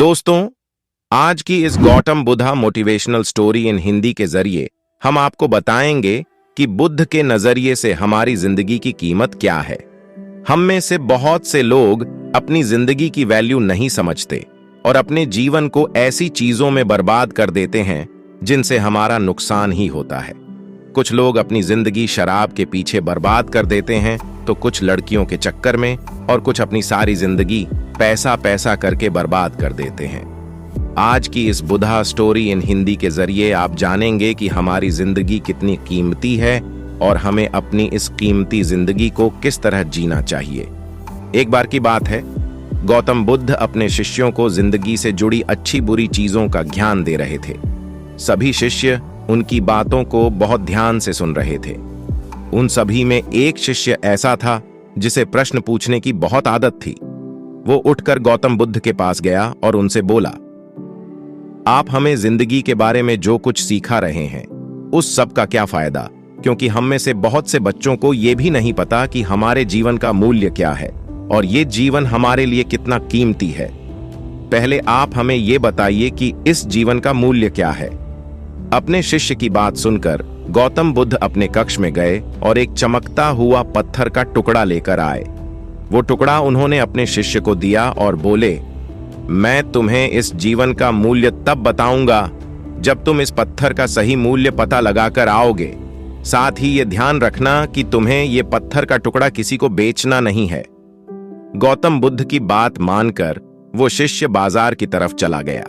दोस्तों, आज की इस Gautam Buddha motivational story in Hindi के जरिए हम आपको बताएंगे कि बुद्ध के नजरिए से हमारी जिंदगी की कीमत क्या है। हम में से बहुत से लोग अपनी जिंदगी की वैल्यू नहीं समझते और अपने जीवन को ऐसी चीजों में बर्बाद कर देते हैं जिनसे हमारा नुकसान ही होता है। कुछ लोग अपनी जिंदगी शराब के पीछे बर्बाद कर देते हैं, तो कुछ लड़कियों के चक्कर में, और कुछ अपनी सारी जिंदगी पैसा पैसा करके बर्बाद कर देते हैं। आज की इस बुद्धा स्टोरी इन हिंदी के जरिए आप जानेंगे कि हमारी जिंदगी कितनी कीमती है और हमें अपनी इस कीमती जिंदगी को किस तरह जीना चाहिए। एक बार की बात है, गौतम बुद्ध अपने शिष्यों को जिंदगी से जुड़ी अच्छी बुरी चीजों का ज्ञान दे रहे थे। सभी शिष्य उनकी बातों को बहुत ध्यान से सुन रहे थे। उन सभी में एक शिष्य ऐसा था जिसे प्रश्न पूछने की बहुत आदत थी। वो उठकर गौतम बुद्ध के पास गया और उनसे बोला, आप हमें जिंदगी के बारे में जो कुछ सिखा रहे हैं उस सब का क्या फायदा, क्योंकि हम में से बहुत से बच्चों को यह भी नहीं पता कि हमारे जीवन का मूल्य क्या है और ये जीवन हमारे लिए कितना कीमती है। पहले आप हमें ये बताइए कि इस जीवन का मूल्य क्या है। अपने शिष्य की बात सुनकर गौतम बुद्ध अपने कक्ष में गए और एक चमकता हुआ पत्थर का टुकड़ा लेकर आए। वो टुकड़ा उन्होंने अपने शिष्य को दिया और बोले, मैं तुम्हें इस जीवन का मूल्य तब बताऊंगा जब तुम इस पत्थर का सही मूल्य पता लगाकर आओगे। साथ ही ये ध्यान रखना कि तुम्हें ये पत्थर का टुकड़ा किसी को बेचना नहीं है। गौतम बुद्ध की बात मानकर वो शिष्य बाजार की तरफ चला गया।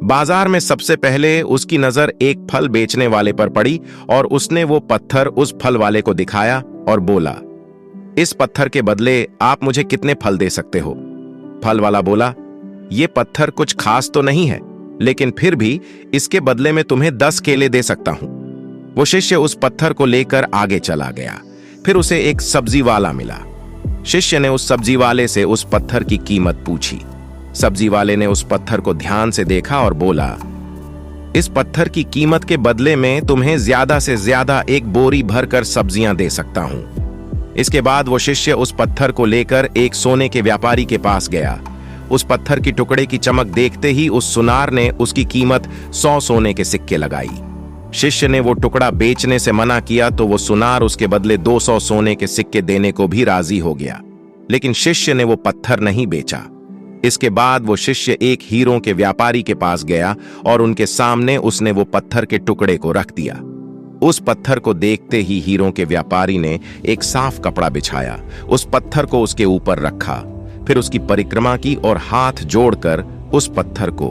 बाजार में सबसे पहले उसकी नजर एक फल बेचने वाले पर पड़ी और उसने वो पत्थर उस फल वाले को दिखाया और बोला, इस पत्थर के बदले आप मुझे कितने फल दे सकते हो? फल वाला बोला, ये पत्थर कुछ खास तो नहीं है, लेकिन फिर भी इसके बदले में तुम्हें 10 केले दे सकता हूं। वो शिष्य उस पत्थर को लेकर आगे चला गया। फिर उसे एक सब्जी वाला मिला। शिष्य ने उस सब्जी वाले से उस पत्थर की कीमत पूछी। सब्जी वाले ने उस पत्थर को ध्यान से देखा और बोला, इस पत्थर की कीमत के बदले में तुम्हें ज्यादा से ज्यादा एक बोरी भरकर सब्जियां दे सकता हूं। इसके बाद वो शिष्य उस पत्थर को लेकर एक सोने के व्यापारी के पास गया। उस पत्थर की टुकड़े की चमक देखते ही उस सुनार ने उसकी कीमत 100 सोने के सिक्के लगाई। शिष्य ने वो टुकड़ा बेचने से मना किया तो वो सुनार उसके बदले 200 सोने के सिक्के देने को भी राजी हो गया, लेकिन शिष्य ने वो पत्थर नहीं बेचा। इसके बाद वो शिष्य एक हीरों के व्यापारी के पास गया और उनके सामने उसने वो पत्थर के टुकड़े को रख दिया। उस पत्थर को देखते ही हीरों के व्यापारी ने एक साफ कपड़ा बिछाया, उस पत्थर को उसके ऊपर रखा, फिर उसकी परिक्रमा की और हाथ जोड़कर उस पत्थर को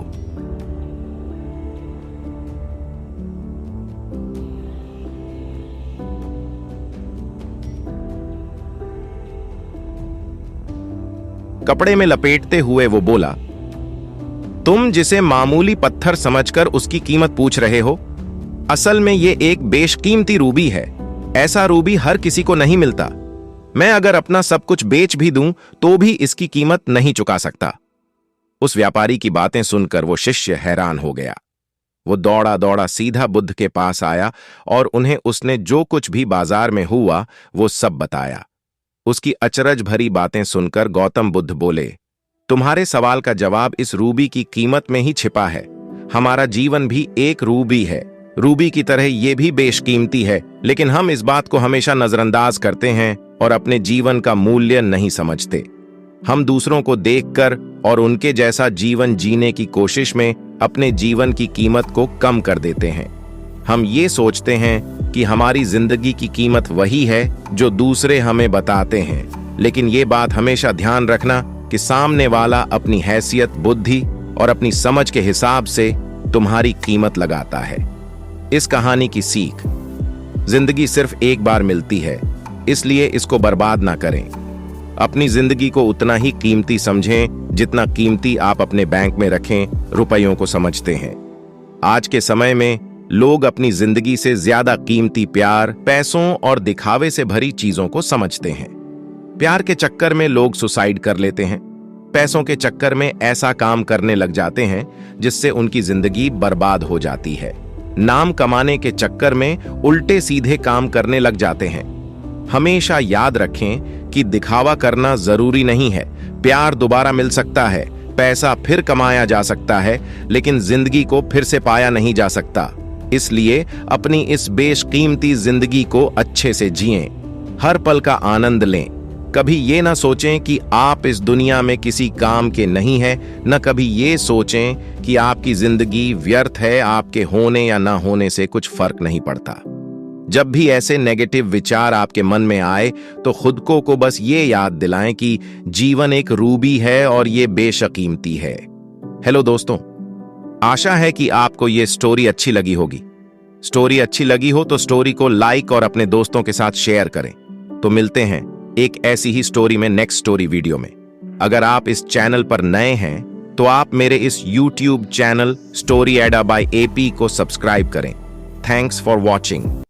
कपड़े में लपेटते हुए वो बोला, तुम जिसे मामूली पत्थर समझकर उसकी कीमत पूछ रहे हो, असल में ये एक बेशकीमती रूबी है। ऐसा रूबी हर किसी को नहीं मिलता। मैं अगर अपना सब कुछ बेच भी दूं तो भी इसकी कीमत नहीं चुका सकता। उस व्यापारी की बातें सुनकर वो शिष्य हैरान हो गया। वो दौड़ा दौड़ा सीधा बुद्ध के पास आया और उन्हें उसने जो कुछ भी बाजार में हुआ वो सब बताया। उसकी अचरज भरी बातें सुनकर गौतम बुद्ध बोले, तुम्हारे सवाल का जवाब इस रूबी की कीमत में ही छिपा है। हमारा जीवन भी एक रूबी है। रूबी की तरह ये भी बेशकीमती है, लेकिन हम इस बात को हमेशा नजरअंदाज करते हैं और अपने जीवन का मूल्य नहीं समझते। हम दूसरों को देखकर और उनके जैसा जीवन जीने की कोशिश में अपने जीवन की कीमत को कम कर देते हैं। हम ये सोचते हैं कि हमारी जिंदगी की कीमत वही है जो दूसरे हमें बताते हैं, लेकिन ये बात हमेशा ध्यान रखना कि सामने वाला अपनी हैसियत, बुद्धि और अपनी समझ के हिसाब से तुम्हारी कीमत लगाता है। इस कहानी की सीख, जिंदगी सिर्फ एक बार मिलती है, इसलिए इसको बर्बाद ना करें। अपनी जिंदगी को उतना ही कीमती समझें जितना कीमती आप अपने बैंक में रखें रुपयों को समझते हैं। आज के समय में लोग अपनी जिंदगी से ज्यादा कीमती प्यार, पैसों और दिखावे से भरी चीजों को समझते हैं। प्यार के चक्कर में लोग सुसाइड कर लेते हैं। पैसों के चक्कर में ऐसा काम करने लग जाते हैं जिससे उनकी जिंदगी बर्बाद हो जाती है। नाम कमाने के चक्कर में उल्टे सीधे काम करने लग जाते हैं। हमेशा याद रखें कि दिखावा करना जरूरी नहीं है। प्यार दोबारा मिल सकता है, पैसा फिर कमाया जा सकता है, लेकिन जिंदगी को फिर से पाया नहीं जा सकता। इसलिए अपनी इस बेशकीमती जिंदगी को अच्छे से जिएं, हर पल का आनंद लें। कभी ये ना सोचें कि आप इस दुनिया में किसी काम के नहीं हैं, न कभी ये सोचें कि आपकी जिंदगी व्यर्थ है, आपके होने या ना होने से कुछ फर्क नहीं पड़ता। जब भी ऐसे नेगेटिव विचार आपके मन में आए तो खुद को बस ये याद दिलाएं कि जीवन एक रूबी है और ये बेशकीमती है। हेलो दोस्तों, आशा है कि आपको ये स्टोरी अच्छी लगी होगी। स्टोरी अच्छी लगी हो तो स्टोरी को लाइक और अपने दोस्तों के साथ शेयर करें। तो मिलते हैं एक ऐसी ही स्टोरी में नेक्स्ट स्टोरी वीडियो में। अगर आप इस चैनल पर नए हैं तो आप मेरे इस YouTube चैनल स्टोरी एडा बाय AP को सब्सक्राइब करें। Thanks for watching.